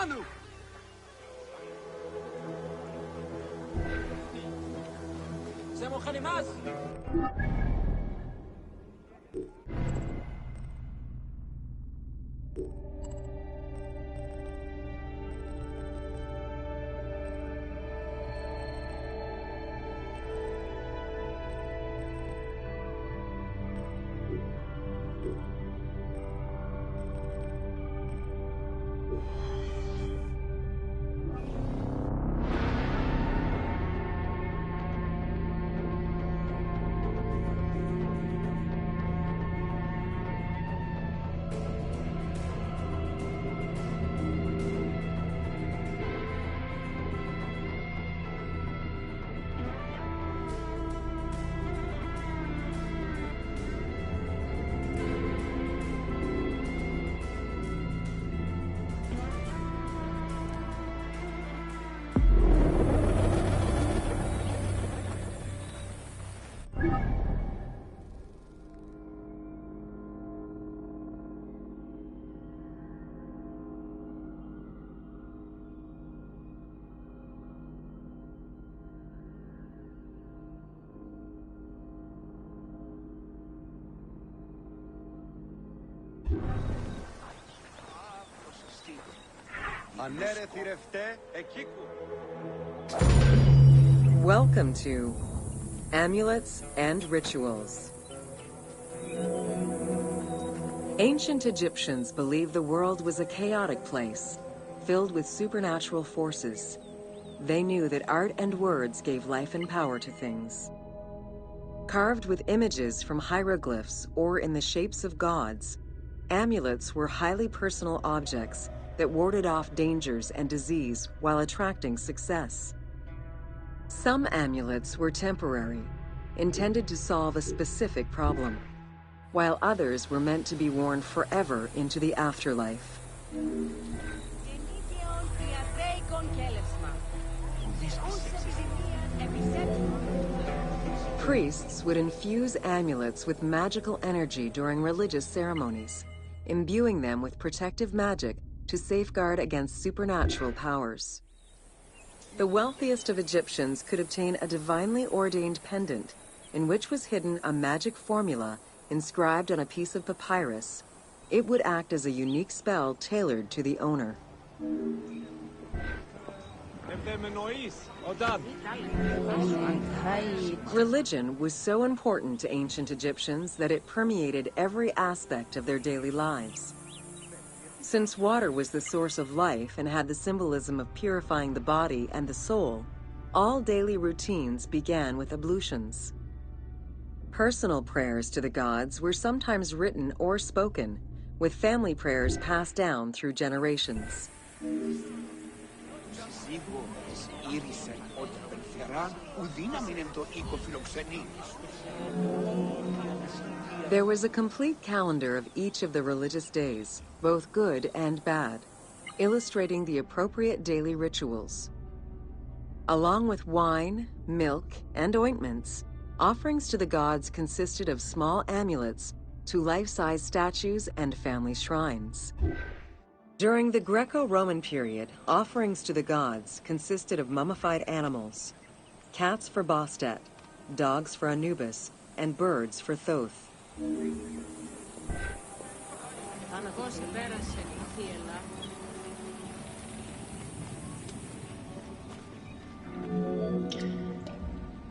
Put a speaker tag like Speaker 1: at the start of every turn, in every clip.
Speaker 1: Manu!
Speaker 2: Siamo Khalimas!
Speaker 3: Welcome to Amulets and Rituals. Ancient Egyptians believed the world was a chaotic place, filled with supernatural forces. They knew that art and words gave life and power to things. Carved with images from hieroglyphs or in the shapes of gods, amulets were highly personal objects that warded off dangers and disease while attracting success. Some amulets were temporary, intended to solve a specific problem, while others were meant to be worn forever into the afterlife. Priests would infuse amulets with magical energy during religious ceremonies, imbuing them with protective magic to safeguard against supernatural powers. The wealthiest of Egyptians could obtain a divinely ordained pendant in which was hidden a magic formula inscribed on a piece of papyrus. It would act as a unique spell tailored to the owner. Religion was so important to ancient Egyptians that it permeated every aspect of their daily lives. Since water was the source of life and had the symbolism of purifying the body and the soul, all daily routines began with ablutions. Personal prayers to the gods were sometimes written or spoken, with family prayers passed down through generations. There was a complete calendar of each of the religious days, both good and bad, illustrating the appropriate daily rituals. Along with wine, milk, and ointments, offerings to the gods consisted of small amulets to life-size statues and family shrines. During the Greco-Roman period, offerings to the gods consisted of mummified animals, cats for Bastet, dogs for Anubis, and birds for Thoth.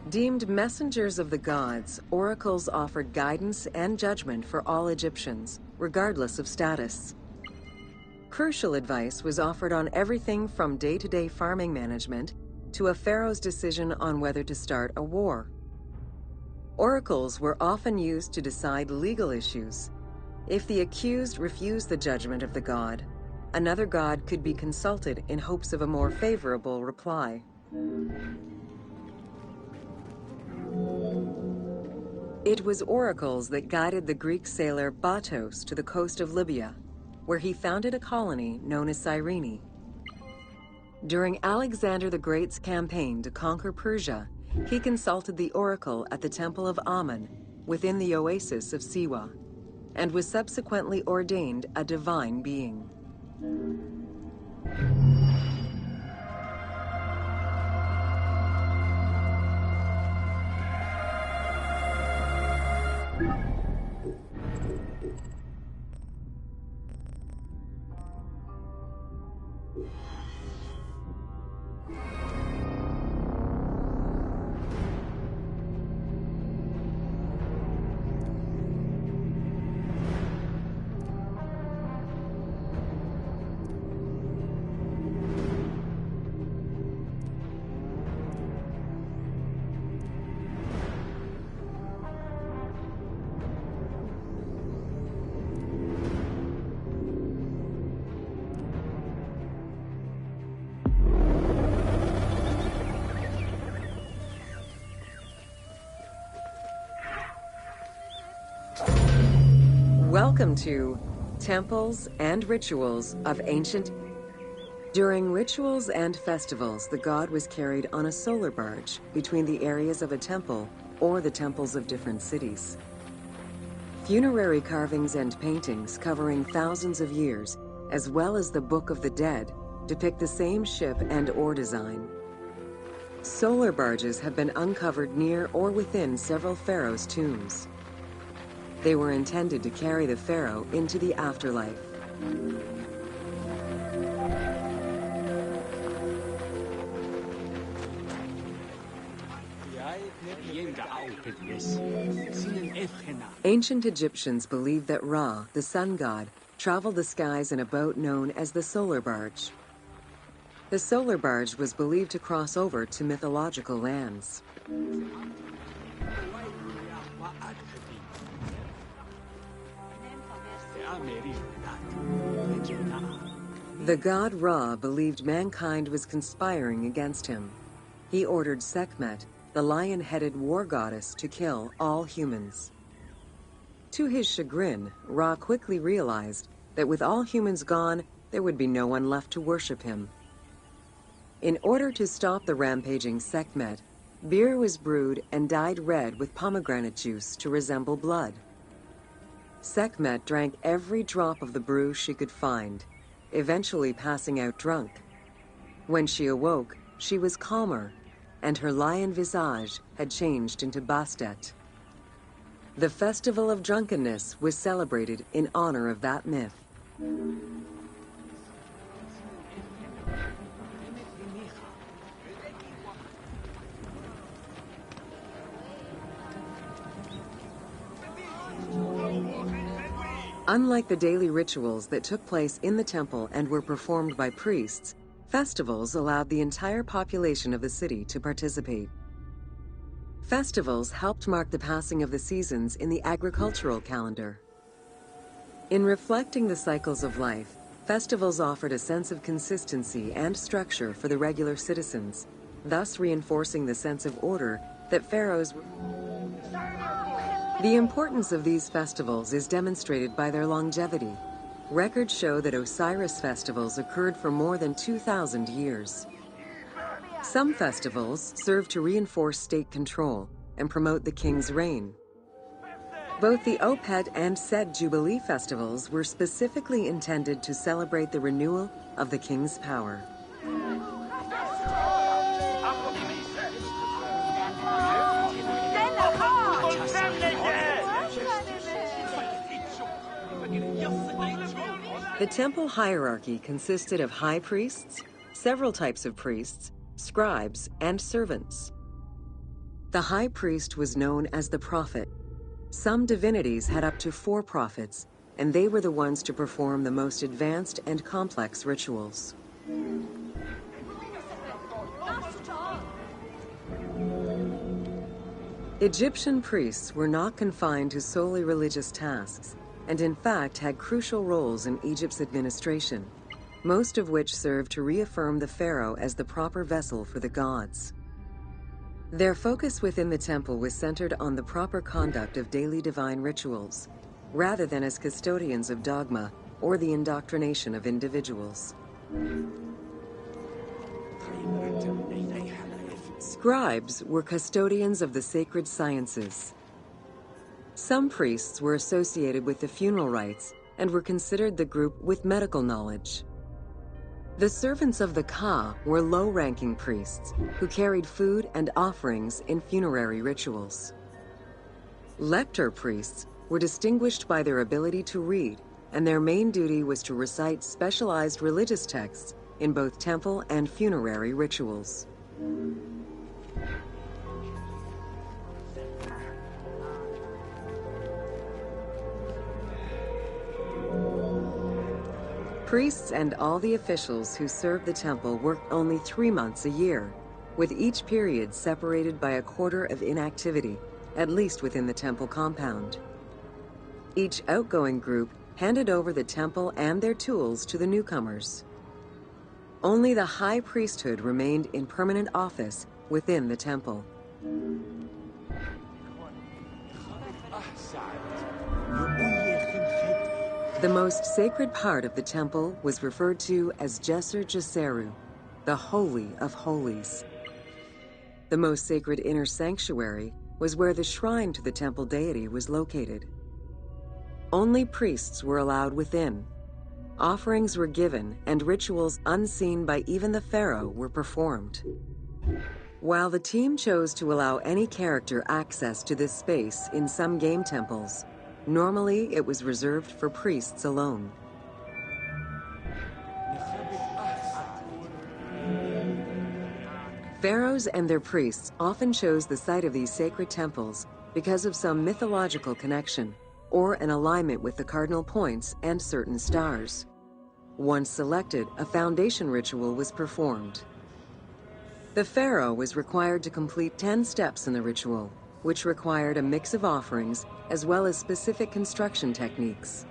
Speaker 3: Deemed messengers of the gods, oracles offered guidance and judgment for all Egyptians, regardless of status. Crucial advice was offered on everything from day-to-day farming management to a pharaoh's decision on whether to start a war. Oracles were often used to decide legal issues. If the accused refused the judgment of the god, another god could be consulted in hopes of a more favorable reply. It was oracles that guided the Greek sailor Batos to the coast of Libya, where he founded a colony known as Cyrene. During Alexander the Great's campaign to conquer Persia, he consulted the oracle at the Temple of Amun within the oasis of Siwa, and was subsequently ordained a divine being. Welcome to Temples and Rituals of Ancient. During rituals and festivals, the god was carried on a solar barge between the areas of a temple or the temples of different cities. Funerary carvings and paintings covering thousands of years, as well as the Book of the Dead, depict the same ship and oar design. Solar barges have been uncovered near or within several pharaohs' tombs. They were intended to carry the pharaoh into the afterlife. Ancient Egyptians believed that Ra, the sun god, traveled the skies in a boat known as the solar barge. The solar barge was believed to cross over to mythological lands. The god Ra believed mankind was conspiring against him. He ordered Sekhmet, the lion-headed war goddess, to kill all humans. To his chagrin, Ra quickly realized that with all humans gone, there would be no one left to worship him. In order to stop the rampaging Sekhmet, beer was brewed and dyed red with pomegranate juice to resemble blood. Sekhmet drank every drop of the brew she could find, eventually passing out drunk. When she awoke, she was calmer, and her lion visage had changed into Bastet. The Festival of Drunkenness was celebrated in honor of that myth. Unlike the daily rituals that took place in the temple and were performed by priests, festivals allowed the entire population of the city to participate. Festivals helped mark the passing of the seasons in the agricultural calendar. In reflecting the cycles of life, festivals offered a sense of consistency and structure for the regular citizens, thus reinforcing the sense of order that pharaohs were. The importance of these festivals is demonstrated by their longevity. Records show that Osiris festivals occurred for more than 2,000 years. Some festivals serve to reinforce state control and promote the king's reign. Both the Opet and Set Jubilee festivals were specifically intended to celebrate the renewal of the king's power. The temple hierarchy consisted of high priests, several types of priests, scribes, and servants. The high priest was known as the prophet. Some divinities had up to 4 prophets, and they were the ones to perform the most advanced and complex rituals. Egyptian priests were not confined to solely religious tasks, and in fact had crucial roles in Egypt's administration, most of which served to reaffirm the pharaoh as the proper vessel for the gods. Their focus within the temple was centered on the proper conduct of daily divine rituals, rather than as custodians of dogma or the indoctrination of individuals. Scribes were custodians of the sacred sciences. Some priests were associated with the funeral rites and were considered the group with medical knowledge. The servants of the Ka were low-ranking priests who carried food and offerings in funerary rituals. Lector priests were distinguished by their ability to read, and their main duty was to recite specialized religious texts in both temple and funerary rituals. Priests and all the officials who served the temple worked only 3 months a year, with each period separated by a quarter of inactivity, at least within the temple compound. Each outgoing group handed over the temple and their tools to the newcomers. Only the high priesthood remained in permanent office within the temple. The most sacred part of the temple was referred to as Jeser Jeseru, the Holy of Holies. The most sacred inner sanctuary was where the shrine to the temple deity was located. Only priests were allowed within. Offerings were given, and rituals unseen by even the pharaoh were performed. While the team chose to allow any character access to this space in some game temples, normally it was reserved for priests alone. Pharaohs and their priests often chose the site of these sacred temples because of some mythological connection or an alignment with the cardinal points and certain stars. Once selected, a foundation ritual was performed. The pharaoh was required to complete 10 steps in the ritual, which required a mix of offerings as well as specific construction techniques.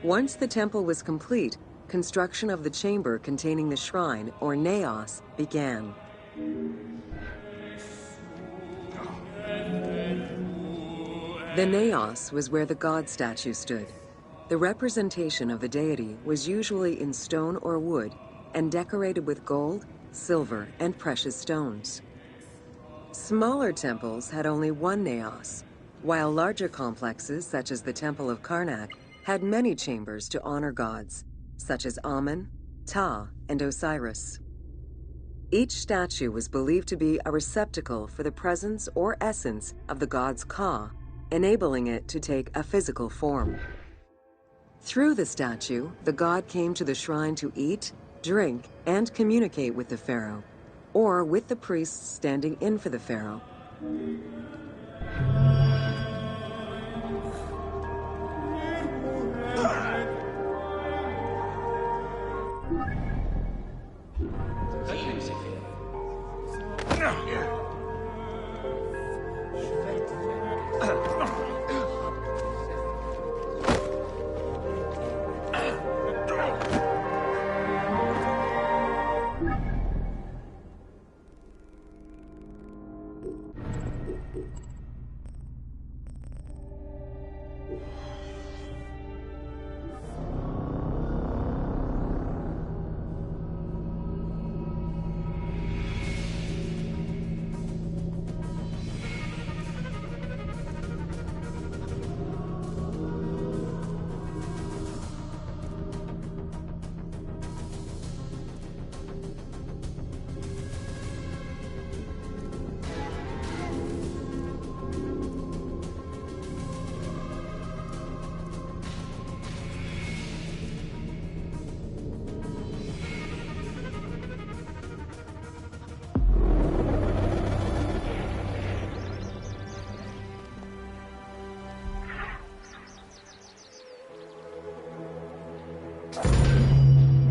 Speaker 3: Once the temple was complete, construction of the chamber containing the shrine, or naos, began. The naos was where the god statue stood. The representation of the deity was usually in stone or wood and decorated with gold, silver, and precious stones. Smaller temples had only one naos, while larger complexes, such as the Temple of Karnak, had many chambers to honor gods, such as Amun, Ptah, and Osiris. Each statue was believed to be a receptacle for the presence or essence of the god's Ka, enabling it to take a physical form. Through the statue, the god came to the shrine to eat, drink, and communicate with the pharaoh, or with the priests standing in for the pharaoh.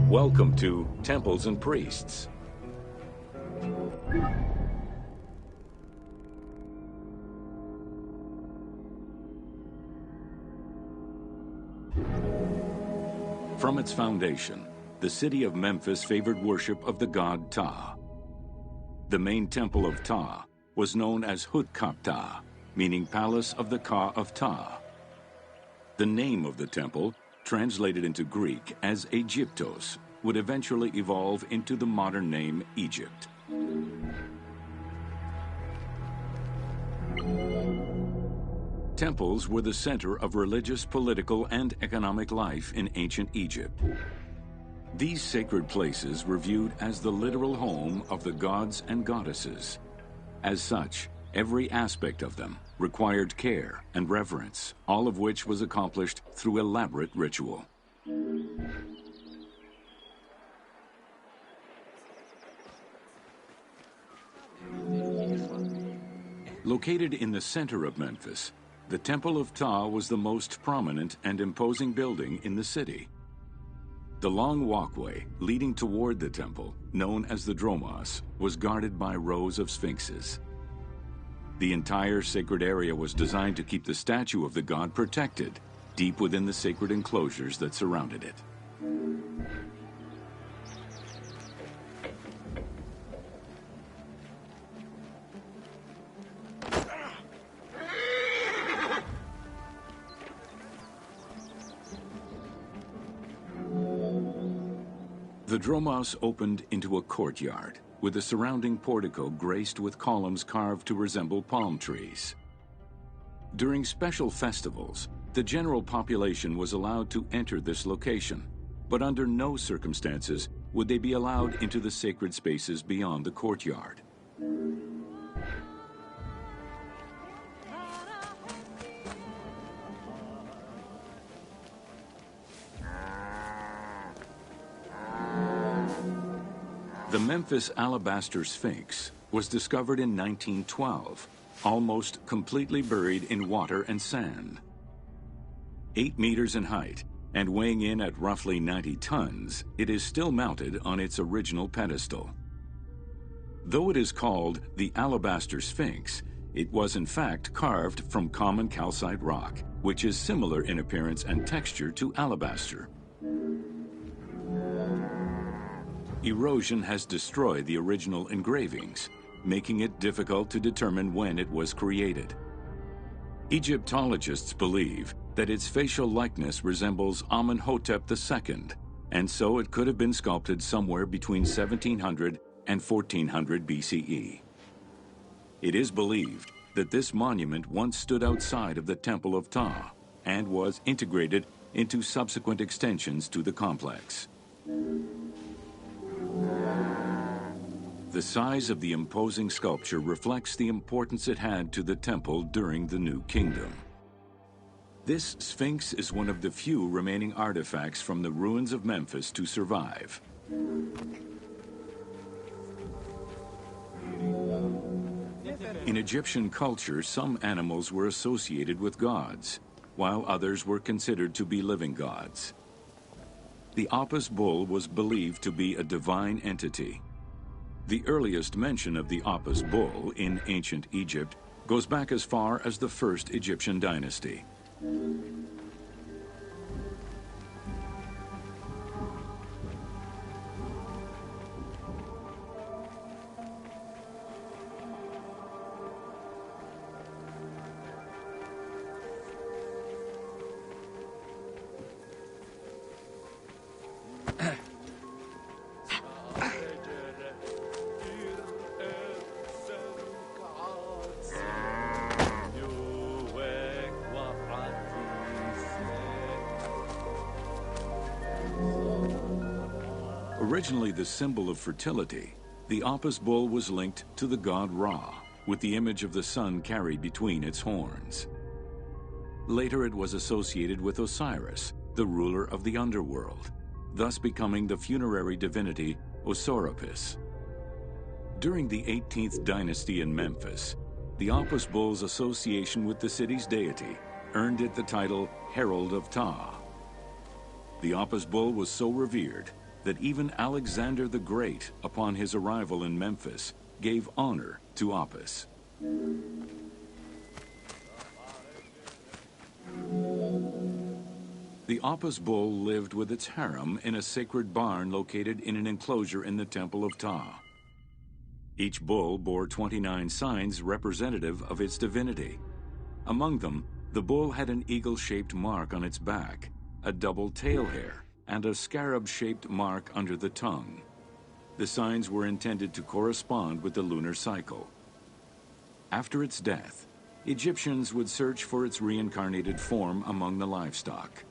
Speaker 1: Welcome to Temples and Priests. From its foundation, the city of Memphis favored worship of the god Ptah. The main temple of Ptah was known as Hutkaptah, meaning Palace of the Ka of Ptah. The name of the temple, translated into Greek as Aegyptos, would eventually evolve into the modern name Egypt. Temples were the center of religious, political, and economic life in ancient Egypt. These sacred places were viewed as the literal home of the gods and goddesses. As such, every aspect of them required care and reverence, all of which was accomplished through elaborate ritual. Located in the center of Memphis, the Temple of Ptah was the most prominent and imposing building in the city. The long walkway leading toward the temple, known as the Dromos, was guarded by rows of sphinxes. The entire sacred area was designed to keep the statue of the god protected, deep within the sacred enclosures that surrounded it. The Dromos opened into a courtyard, with the surrounding portico graced with columns carved to resemble palm trees. During special festivals, the general population was allowed to enter this location, but under no circumstances would they be allowed into the sacred spaces beyond the courtyard. The Memphis Alabaster Sphinx was discovered in 1912, almost completely buried in water and sand. 8 meters in height and weighing in at roughly 90 tons, it is still mounted on its original pedestal. Though it is called the Alabaster Sphinx, it was in fact carved from common calcite rock, which is similar in appearance and texture to alabaster. Erosion has destroyed the original engravings, making it difficult to determine when it was created. Egyptologists believe that its facial likeness resembles Amenhotep II, and so it could have been sculpted somewhere between 1700 and 1400 BCE. It is believed that this monument once stood outside of the Temple of Ptah and was integrated into subsequent extensions to the complex. The size of the imposing sculpture reflects the importance it had to the temple during the New Kingdom. This Sphinx is one of the few remaining artifacts from the ruins of Memphis to survive. In Egyptian culture, some animals were associated with gods, while others were considered to be living gods. The Apis bull was believed to be a divine entity. The earliest mention of the Apis bull in ancient Egypt goes back as far as the first Egyptian dynasty. Originally the symbol of fertility, the Apis bull was linked to the god Ra, with the image of the sun carried between its horns. Later it was associated with Osiris, the ruler of the underworld, thus becoming the funerary divinity Osiropis. During the 18th dynasty in Memphis, the Apis bull's association with the city's deity earned it the title Herald of Ptah. The Apis bull was so revered that even Alexander the Great, upon his arrival in Memphis, gave honor to Apis. The Apis bull lived with its harem in a sacred barn located in an enclosure in the Temple of Ptah. Each bull bore 29 signs representative of its divinity. Among them, the bull had an eagle-shaped mark on its back, a double tail hair, and a scarab-shaped mark under the tongue. The signs were intended to correspond with the lunar cycle. After its death, Egyptians would search for its reincarnated form among the livestock.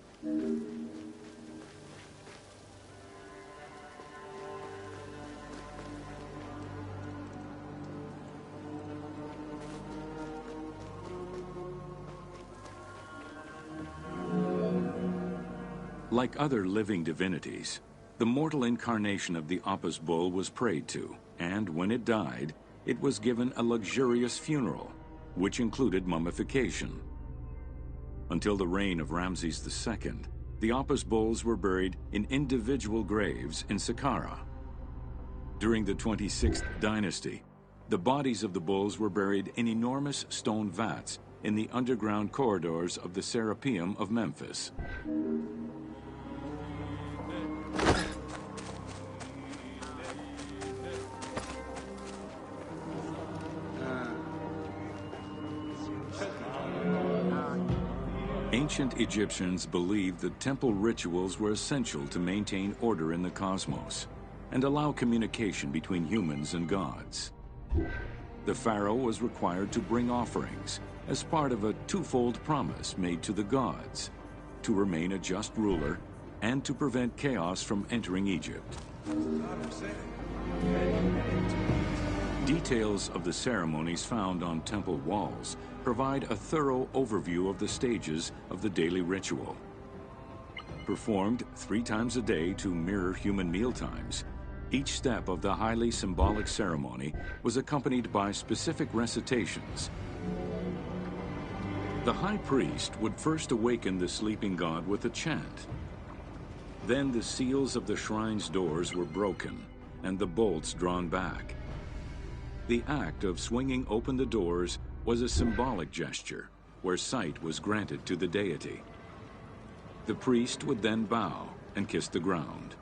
Speaker 1: Like other living divinities, the mortal incarnation of the Apis bull was prayed to, and when it died, it was given a luxurious funeral, which included mummification. Until the reign of Ramses II, the Apis bulls were buried in individual graves in Saqqara. During the 26th dynasty, the bodies of the bulls were buried in enormous stone vats in the underground corridors of the Serapeum of Memphis. Ancient Egyptians believed that temple rituals were essential to maintain order in the cosmos and allow communication between humans and gods. The pharaoh was required to bring offerings as part of a twofold promise made to the gods, to remain a just ruler and to prevent chaos from entering Egypt. Details of the ceremonies found on temple walls provide a thorough overview of the stages of the daily ritual. Performed 3 times a day to mirror human mealtimes, each step of the highly symbolic ceremony was accompanied by specific recitations. The high priest would first awaken the sleeping god with a chant. Then the seals of the shrine's doors were broken and the bolts drawn back. The act of swinging open the doors was a symbolic gesture where sight was granted to the deity. The priest would then bow and kiss the ground.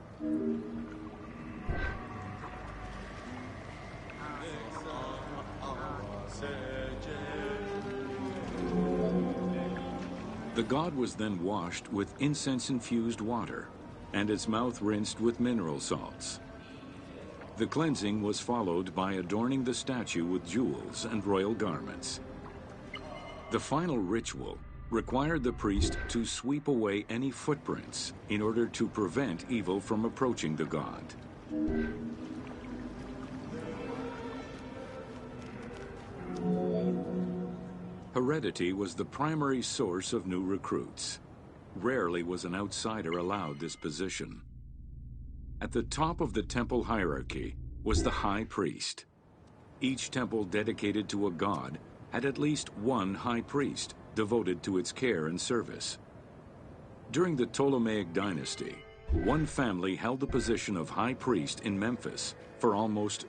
Speaker 1: The god was then washed with incense-infused water and its mouth rinsed with mineral salts. The cleansing was followed by adorning the statue with jewels and royal garments. The final ritual required the priest to sweep away any footprints in order to prevent evil from approaching the god. Heredity was the primary source of new recruits. Rarely was an outsider allowed this position. At the top of the temple hierarchy was the high priest. Each temple dedicated to a god had at least one high priest devoted to its care and service. During the Ptolemaic dynasty, one family held the position of high priest in Memphis for almost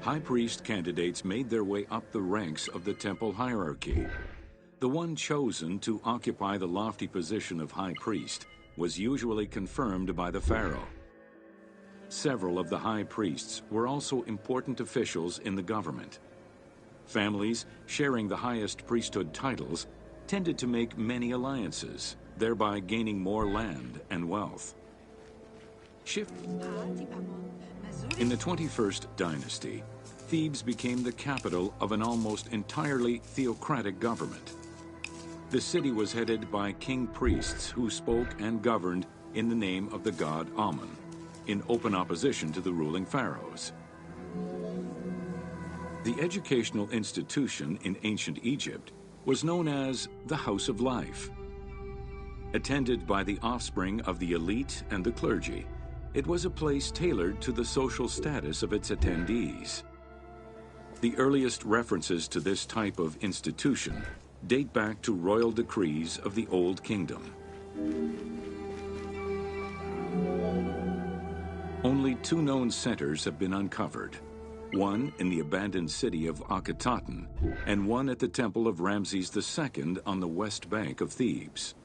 Speaker 1: High priest candidates made their way up the ranks of the temple hierarchy. The one chosen to occupy the lofty position of high priest was usually confirmed by the pharaoh. Several of the high priests were also important officials in the government. Families sharing the highest priesthood titles tended to make many alliances, thereby gaining more land and wealth. In the 21st dynasty, Thebes became the capital of an almost entirely theocratic government. The city was headed by king priests who spoke and governed in the name of the god Amun, in open opposition to the ruling pharaohs. The educational institution in ancient Egypt was known as the House of Life. Attended by the offspring of the elite and the clergy, it was a place tailored to the social status of its attendees. The earliest references to this type of institution date back to royal decrees of the Old Kingdom. Only 2 known centers have been uncovered, one in the abandoned city of Akhetaten and one at the temple of Ramses II on the west bank of Thebes.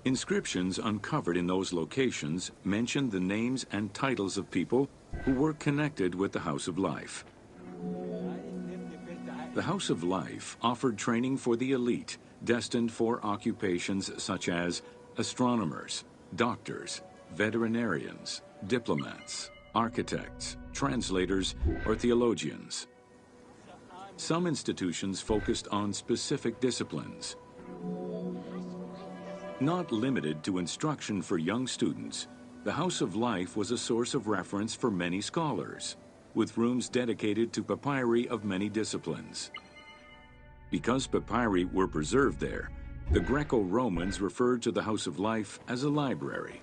Speaker 1: Inscriptions uncovered in those locations mention the names and titles of people who were connected with the House of Life. The House of Life offered training for the elite, destined for occupations such as astronomers, doctors, veterinarians, diplomats, architects, translators, or theologians. Some institutions focused on specific disciplines. Not limited to instruction for young students, the House of Life was a source of reference for many scholars, with rooms dedicated to papyri of many disciplines. Because papyri were preserved there, The Greco-Romans referred to the House of Life as a library.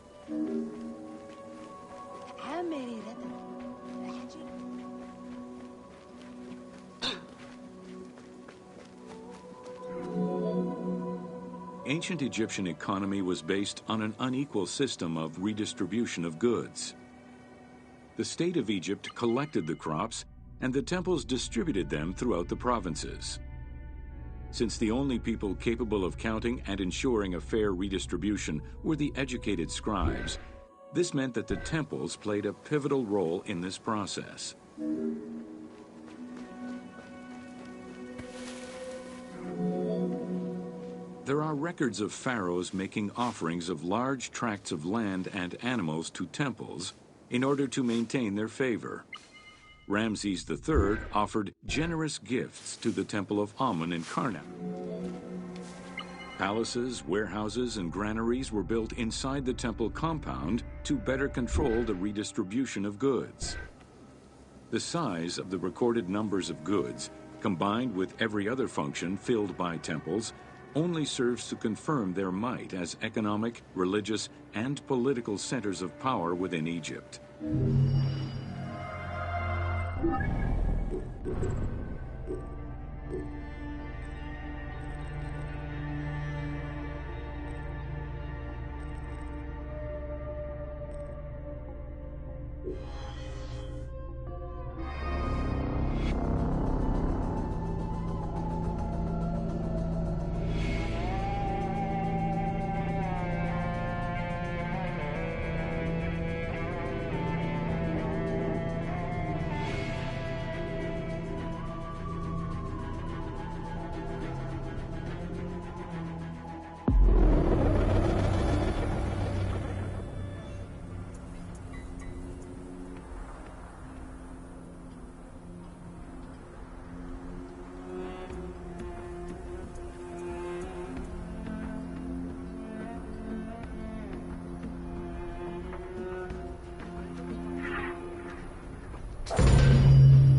Speaker 1: Ancient Egyptian economy was based on an unequal system of redistribution of goods. The state of Egypt collected the crops, and the temples distributed them throughout the provinces. Since the only people capable of counting and ensuring a fair redistribution were the educated scribes, this meant that the temples played a pivotal role in this process. There are records of pharaohs making offerings of large tracts of land and animals to temples in order to maintain their favor. Ramses III offered generous gifts to the Temple of Amun in Karnak. Palaces, warehouses, and granaries were built inside the temple compound to better control the redistribution of goods. The size of the recorded numbers of goods, combined with every other function filled by temples, only serves to confirm their might as economic, religious, and political centers of power within Egypt.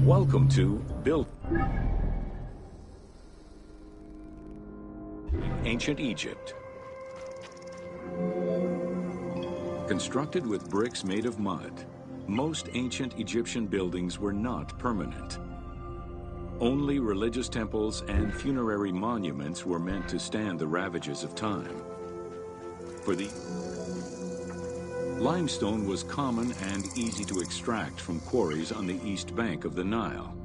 Speaker 1: Welcome to Built Ancient Egypt. Constructed with bricks made of mud, most ancient Egyptian buildings were not permanent. Only religious temples and funerary monuments were meant to stand the ravages of time. For the limestone was common and easy to extract from quarries on the east bank of the Nile.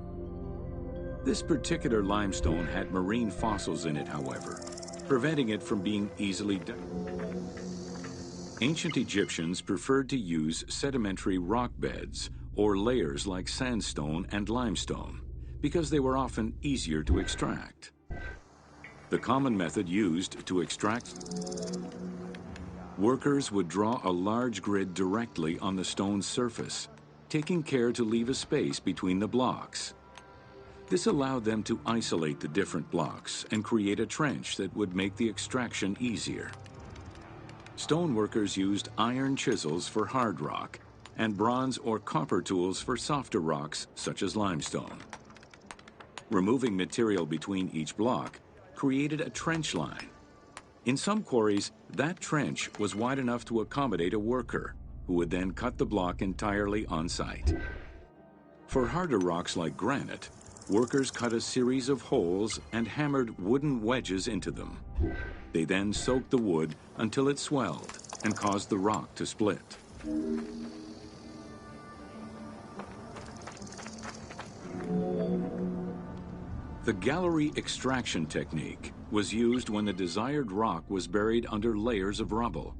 Speaker 1: This particular limestone had marine fossils in it, however, preventing it from being easily done. Ancient Egyptians preferred to use sedimentary rock beds or layers like sandstone and limestone because they were often easier to extract. The common method used to extract workers would draw a large grid directly on the stone's surface, taking care to leave a space between the blocks. This allowed them to isolate the different blocks and create a trench that would make the extraction easier. Stoneworkers used iron chisels for hard rock and bronze or copper tools for softer rocks such as limestone. Removing material between each block created a trench line. In some quarries, that trench was wide enough to accommodate a worker, who would then cut the block entirely on site. For harder rocks like granite, workers cut a series of holes and hammered wooden wedges into them. They then soaked the wood until it swelled and caused the rock to split. The gallery extraction technique was used when the desired rock was buried under layers of rubble.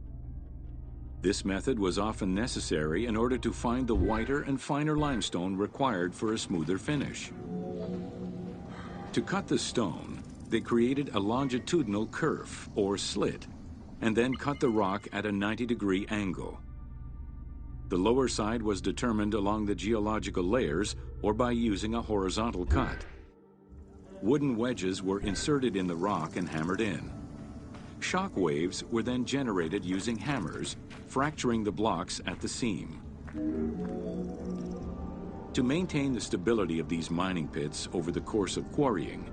Speaker 1: This method was often necessary in order to find the whiter and finer limestone required for a smoother finish. To cut the stone, they created a longitudinal kerf, or slit, and then cut the rock at a 90-degree angle. The lower side was determined along the geological layers or by using a horizontal cut. Wooden wedges were inserted in the rock and hammered in. Shock waves were then generated using hammers, fracturing the blocks at the seam. To maintain the stability of these mining pits over the course of quarrying,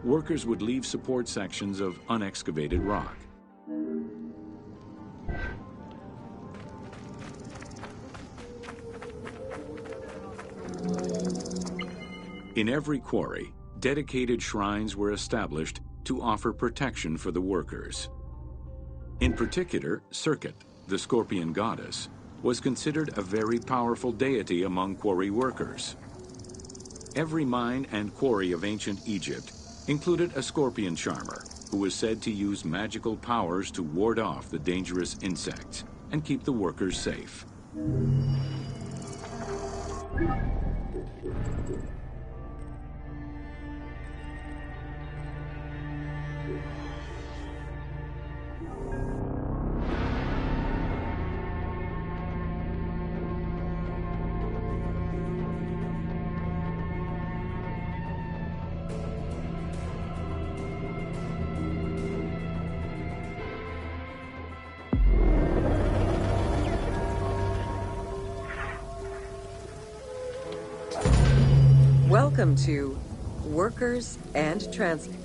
Speaker 1: workers would leave support sections of unexcavated rock. In every quarry, dedicated shrines were established to offer protection for the workers. In particular, Serket, the scorpion goddess, was considered a very powerful deity among quarry workers. Every mine and quarry of ancient Egypt included a scorpion charmer who was said to use magical powers to ward off the dangerous insects and keep the workers safe.
Speaker 3: Welcome to Workers and Transport.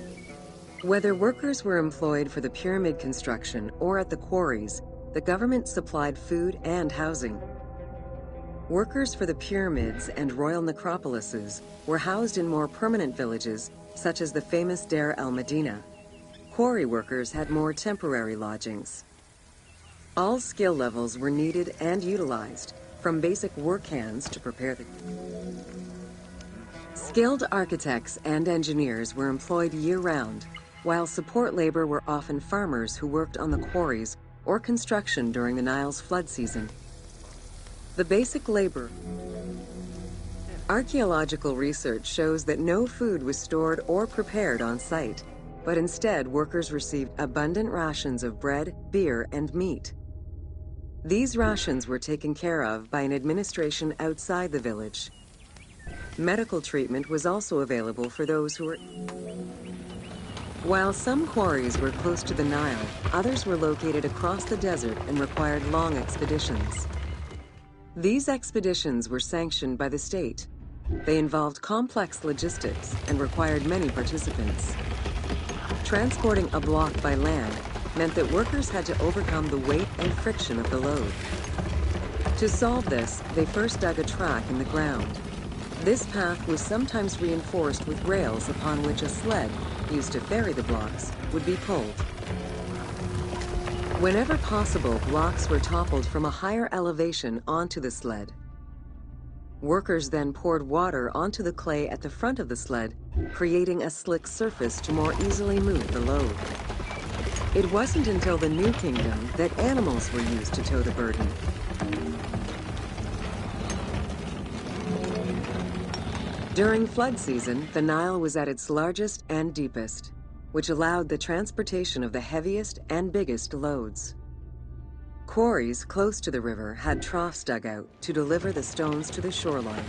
Speaker 3: Whether workers were employed for the pyramid construction or at the quarries, the government supplied food and housing. Workers for the pyramids and royal necropolises were housed in more permanent villages, such as the famous Deir el-Medina. Quarry workers had more temporary lodgings. All skill levels were needed and utilized, from basic work hands to prepare the... Skilled architects and engineers were employed year-round, while support labor were often farmers who worked on the quarries or construction during the Nile's flood season. The basic labor. Archaeological research shows that no food was stored or prepared on site, but instead workers received abundant rations of bread, beer, and meat. These rations were taken care of by an administration outside the village. Medical treatment was also available for those who were... While some quarries were close to the Nile, others were located across the desert and required long expeditions. These expeditions were sanctioned by the state. They involved complex logistics and required many participants. Transporting a block by land meant that workers had to overcome the weight and friction of the load. To solve this, they first dug a track in the ground. This path was sometimes reinforced with rails upon which a sled, used to ferry the blocks, would be pulled. Whenever possible, blocks were toppled from a higher elevation onto the sled. Workers then poured water onto the clay at the front of the sled, creating a slick surface to more easily move the load. It wasn't until the New Kingdom that animals were used to tow the burden. During flood season, the Nile was at its largest and deepest, which allowed the transportation of the heaviest and biggest loads. Quarries close to the river had troughs dug out to deliver the stones to the shoreline.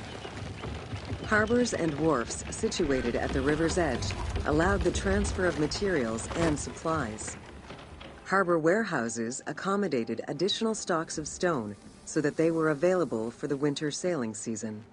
Speaker 3: Harbors and wharfs situated at the river's edge allowed the transfer of materials and supplies. Harbor warehouses accommodated additional stocks of stone so that they were available for the winter sailing season.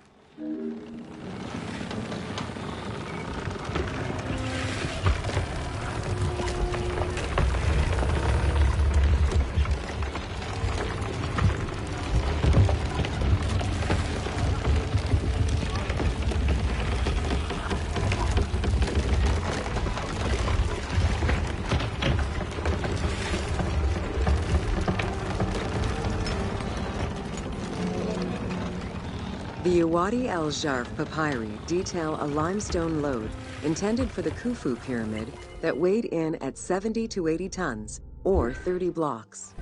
Speaker 3: The Wadi el-Jarf papyri detail a limestone load intended for the Khufu pyramid that weighed in at 70 to 80 tons, or 30 blocks.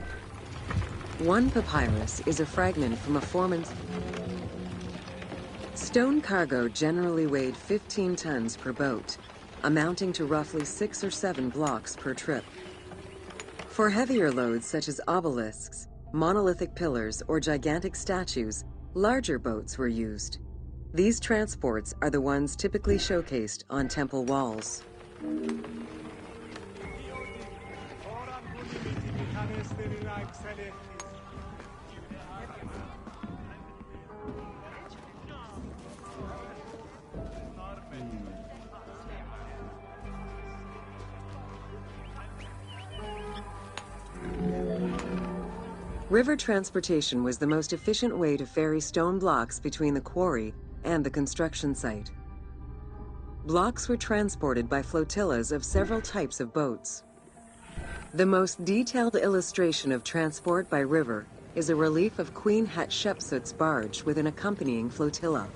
Speaker 3: One papyrus is a fragment from a foreman's... Stone cargo generally weighed 15 tons per boat, amounting to roughly 6 or 7 blocks per trip. For heavier loads such as obelisks, monolithic pillars, or gigantic statues, larger boats were used. These transports are the ones typically showcased on temple walls. River transportation was the most efficient way to ferry stone blocks between the quarry and the construction site. Blocks were transported by flotillas of several types of boats. The most detailed illustration of transport by river is a relief of Queen Hatshepsut's barge with an accompanying flotilla.